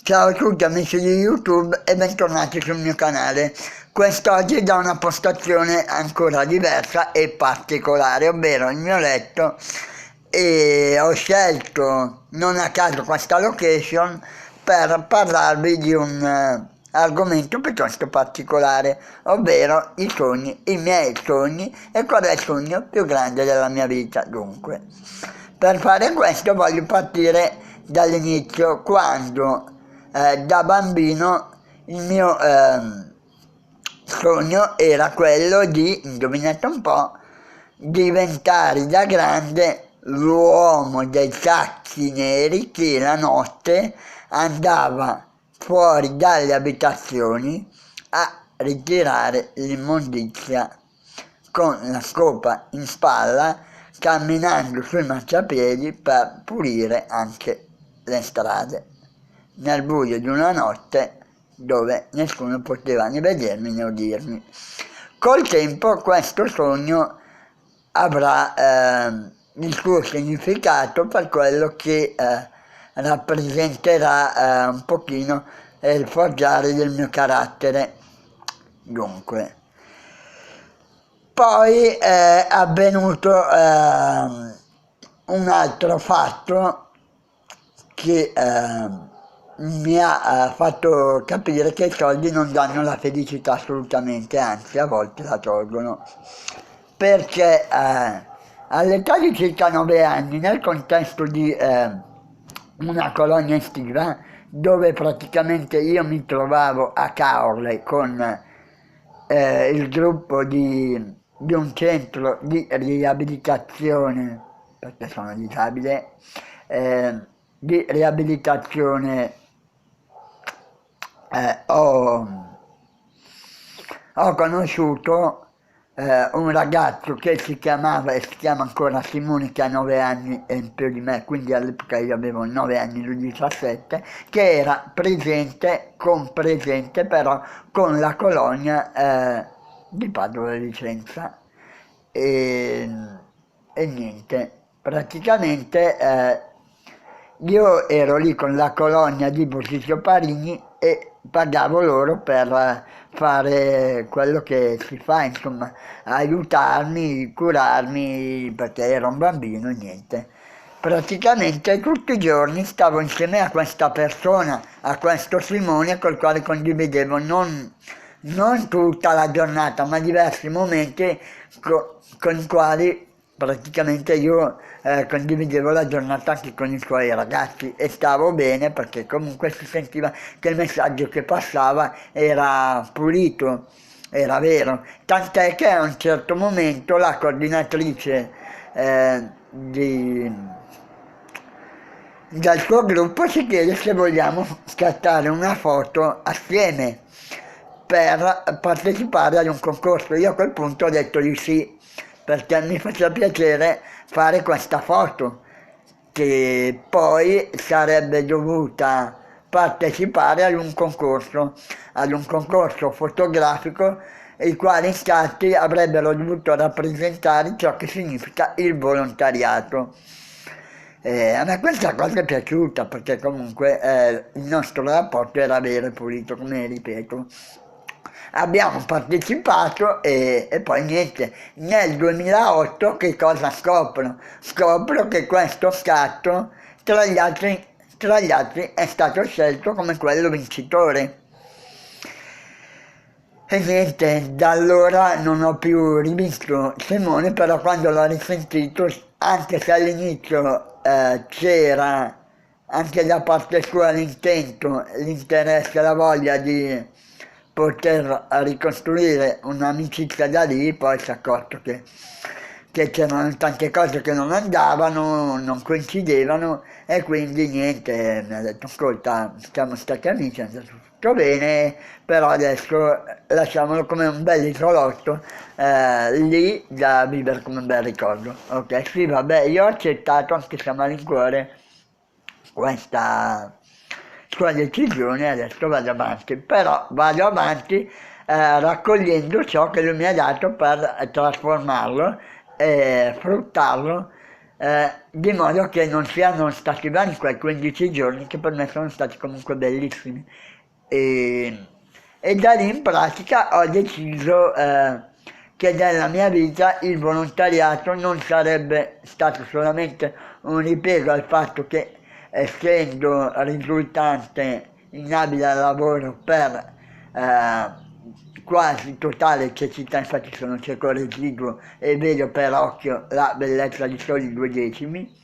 Ciao a tutti amici di YouTube e bentornati sul mio canale. Quest'oggi da una postazione ancora diversa e particolare, ovvero il mio letto, e ho scelto non a caso questa location per parlarvi di un argomento piuttosto particolare, ovvero i sogni, i miei sogni e qual è il sogno più grande della mia vita. Dunque, per fare questo voglio partire dall'inizio, quando da bambino il mio sogno era quello di, indovinate un po', diventare da grande l'uomo dei sacchi neri che la notte andava fuori dalle abitazioni a ritirare l'immondizia con la scopa in spalla, camminando sui marciapiedi per pulire anche le strade nel buio di una notte dove nessuno poteva né vedermi né udirmi. Col tempo questo sogno avrà il suo significato per quello che rappresenterà un pochino il forgiare del mio carattere. Dunque, poi è avvenuto un altro fatto che mi ha fatto capire che i soldi non danno la felicità assolutamente, anzi a volte la tolgono, perché all'età di circa 9 anni, nel contesto di una colonia estiva, dove praticamente io mi trovavo a Caorle con il gruppo di un centro di riabilitazione, perché sono disabile, di riabilitazione ho conosciuto un ragazzo che si chiamava e si chiama ancora Simone, che ha 9 anni in più di me, quindi all'epoca io avevo 9 anni, lui 17, che era presente però con la colonia di Padova e Vicenza. E niente, praticamente io ero lì con la colonia di Bosisio Parini e pagavo loro per fare quello che si fa, insomma, aiutarmi, curarmi, perché ero un bambino e niente. Praticamente tutti i giorni stavo insieme a questa persona, a questo Simone, col quale condividevo non tutta la giornata, ma diversi momenti con i quali praticamente io condividevo la giornata anche con i suoi ragazzi e stavo bene, perché comunque si sentiva che il messaggio che passava era pulito, era vero, tant'è che a un certo momento la coordinatrice dal suo gruppo ci chiede se vogliamo scattare una foto assieme per partecipare ad un concorso. Io a quel punto ho detto di sì, perché mi faceva piacere fare questa foto, che poi sarebbe dovuta partecipare ad un concorso fotografico, i quali scatti avrebbero dovuto rappresentare ciò che significa il volontariato. A me questa cosa è piaciuta, perché comunque il nostro rapporto era vero e pulito, come ripeto. Abbiamo partecipato e poi niente, nel 2008 che cosa scopro? Scopro che questo scatto tra gli altri è stato scelto come quello vincitore. E niente, da allora non ho più rivisto Simone, però quando l'ho risentito, anche se all'inizio c'era anche da parte sua l'intento, l'interesse, la voglia di poter ricostruire un'amicizia da lì, poi si è accorto che c'erano tante cose che non andavano, non coincidevano, e quindi niente, mi ha detto ascolta, siamo stati amici, è andato tutto bene, però adesso lasciamolo come un bel isolotto lì da vivere come un bel ricordo. Ok, sì, vabbè, io ho accettato, anche se a malincuore, questa sua decisione, adesso vado avanti, però vado avanti raccogliendo ciò che lui mi ha dato per trasformarlo e fruttarlo di modo che non siano stati vani quei 15 giorni che per me sono stati comunque bellissimi. E, e da lì in pratica ho deciso che nella mia vita il volontariato non sarebbe stato solamente un ripiego al fatto che, essendo risultante inabile al lavoro per quasi totale cecità, infatti sono cieco residuo e vedo per occhio la bellezza di soli 2 decimi,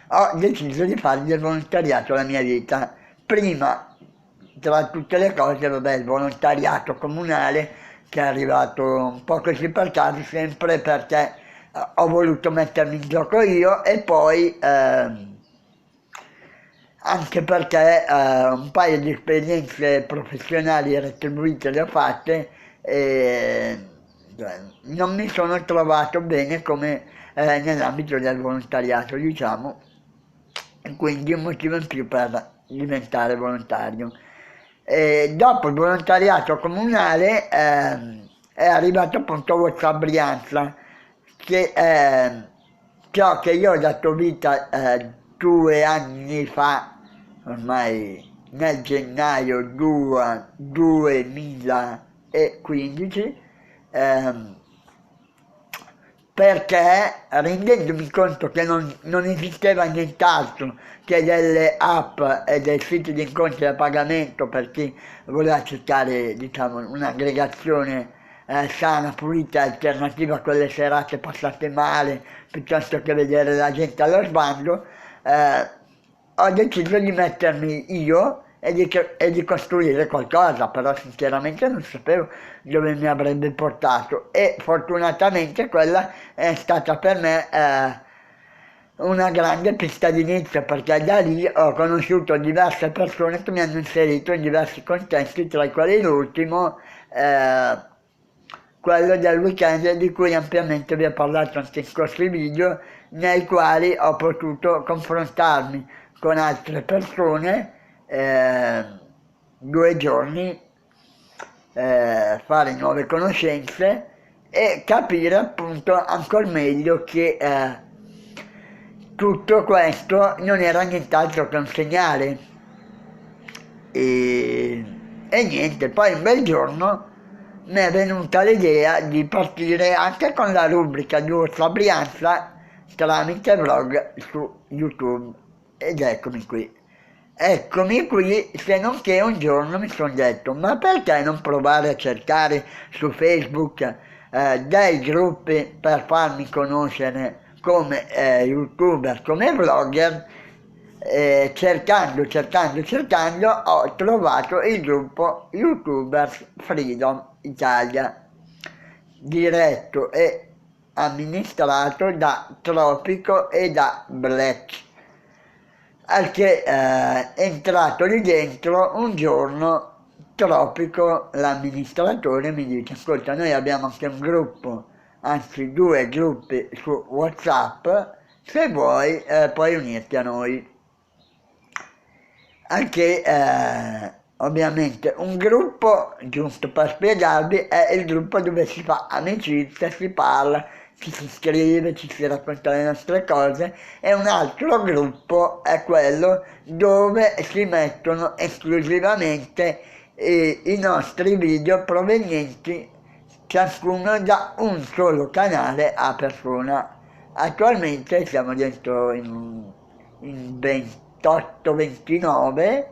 ho deciso di fare del volontariato la mia vita. Prima, tra tutte le cose, vabbè, il volontariato comunale, che è arrivato un po' così per caso, sempre perché ho voluto mettermi in gioco io, e poi anche perché un paio di esperienze professionali retribuite le ho fatte e non mi sono trovato bene come nell'ambito del volontariato, diciamo, e quindi un motivo in più per diventare volontario. E dopo il volontariato comunale è arrivato appunto WhatsApp Brianza, che è ciò che io ho dato vita 2 anni fa, ormai nel gennaio 2015, perché rendendomi conto che non esisteva nient'altro che delle app e dei siti di incontri a pagamento per chi voleva cercare, diciamo, un'aggregazione sana, pulita, alternativa a quelle serate passate male, piuttosto che vedere la gente allo sbando, ho deciso di mettermi io e di costruire qualcosa, però sinceramente non sapevo dove mi avrebbe portato, e fortunatamente quella è stata per me una grande pista d'inizio, perché da lì ho conosciuto diverse persone che mi hanno inserito in diversi contesti, tra i quali l'ultimo, quello del weekend, di cui ampiamente vi ho parlato anche in questi video, nei quali ho potuto confrontarmi con altre persone 2 giorni, fare nuove conoscenze e capire appunto ancora meglio che tutto questo non era nient'altro che un segnale. E niente, poi un bel giorno mi è venuta l'idea di partire anche con la rubrica di Ursa Brianza tramite vlog su YouTube, ed eccomi qui. Eccomi qui, se non che un giorno mi sono detto, ma perché non provare a cercare su Facebook dei gruppi per farmi conoscere come youtuber, come vlogger. Cercando ho trovato il gruppo YouTubers Freedom Italia, diretto e amministrato da Tropico e da Black, al che entrato lì dentro un giorno Tropico, l'amministratore, mi dice: ascolta, noi abbiamo anche un gruppo, anzi 2 gruppi su WhatsApp, se vuoi puoi unirti a noi. Anche ovviamente un gruppo, giusto per spiegarvi, è il gruppo dove si fa amicizia, si parla, ci si scrive, ci si racconta le nostre cose, e un altro gruppo è quello dove si mettono esclusivamente i nostri video provenienti ciascuno da un solo canale a persona. Attualmente siamo dentro in 28-29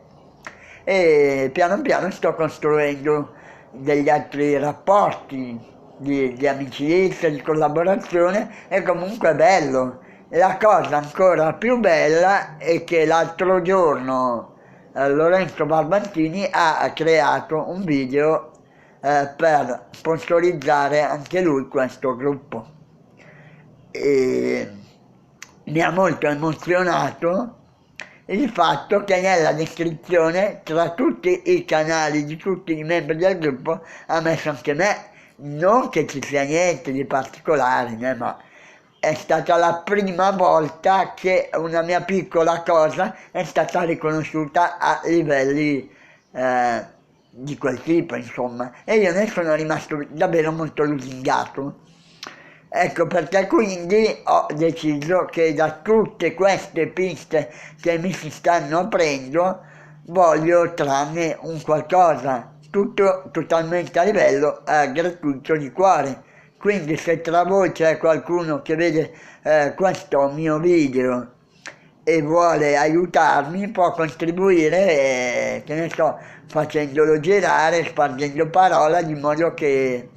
e piano piano sto costruendo degli altri rapporti di amicizia, di collaborazione, e comunque è bello. La cosa ancora più bella è che l'altro giorno Lorenzo Barbantini ha creato un video per sponsorizzare anche lui questo gruppo. E mi ha molto emozionato il fatto che nella descrizione, tra tutti i canali di tutti i membri del gruppo, ha messo anche me. Non che ci sia niente di particolare, ma è stata la prima volta che una mia piccola cosa è stata riconosciuta a livelli di quel tipo, insomma, e io ne sono rimasto davvero molto lusingato. Ecco perché quindi ho deciso che da tutte queste piste che mi si stanno aprendo voglio trarne un qualcosa, tutto totalmente a livello gratuito di cuore. Quindi se tra voi c'è qualcuno che vede questo mio video e vuole aiutarmi, può contribuire, che ne so, facendolo girare, spargendo parola, di modo che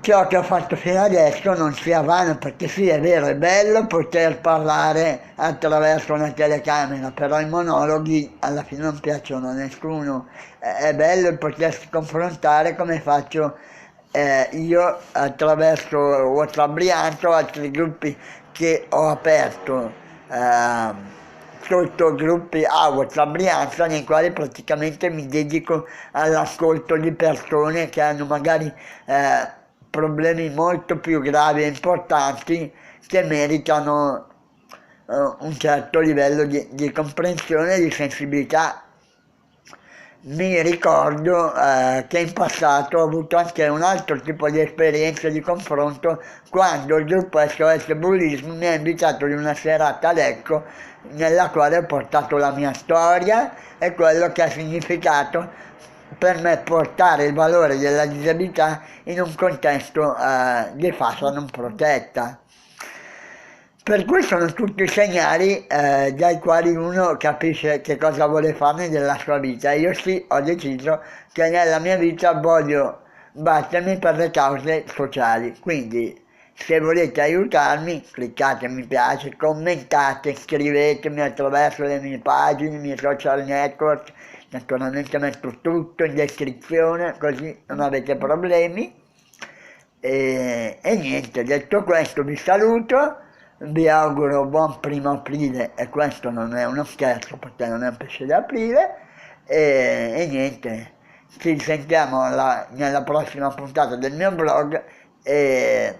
ciò che ho fatto fino adesso non sia vano, perché sì, è vero, è bello poter parlare attraverso una telecamera, però i monologhi alla fine non piacciono a nessuno. È bello potersi confrontare come faccio io attraverso WhatsApp Brianza o altri gruppi che ho aperto sottogruppi a WhatsApp Brianza, nei quali praticamente mi dedico all'ascolto di persone che hanno magari problemi molto più gravi e importanti, che meritano un certo livello di comprensione e di sensibilità. Mi ricordo che in passato ho avuto anche un altro tipo di esperienza di confronto, quando il gruppo SOS Bullismo mi ha invitato in una serata a Lecco, nella quale ho portato la mia storia e quello che ha significato per me portare il valore della disabilità in un contesto di fascia non protetta. Per cui sono tutti segnali dai quali uno capisce che cosa vuole farne della sua vita. Io sì, ho deciso che nella mia vita voglio battermi per le cause sociali, quindi se volete aiutarmi cliccate mi piace, commentate, scrivetemi attraverso le mie pagine, i miei social network, naturalmente metto tutto in descrizione così non avete problemi. E niente, detto questo vi saluto, vi auguro buon primo aprile, e questo non è uno scherzo perché non è un pesce d'aprile, e niente, ci sentiamo nella prossima puntata del mio blog e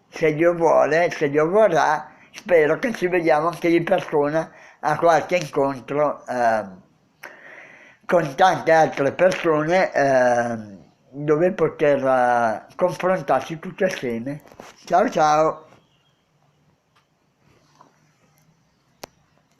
se Dio vuole, se Dio vorrà, spero che ci vediamo anche di persona a qualche incontro con tante altre persone dove poter confrontarsi tutti assieme. Ciao ciao!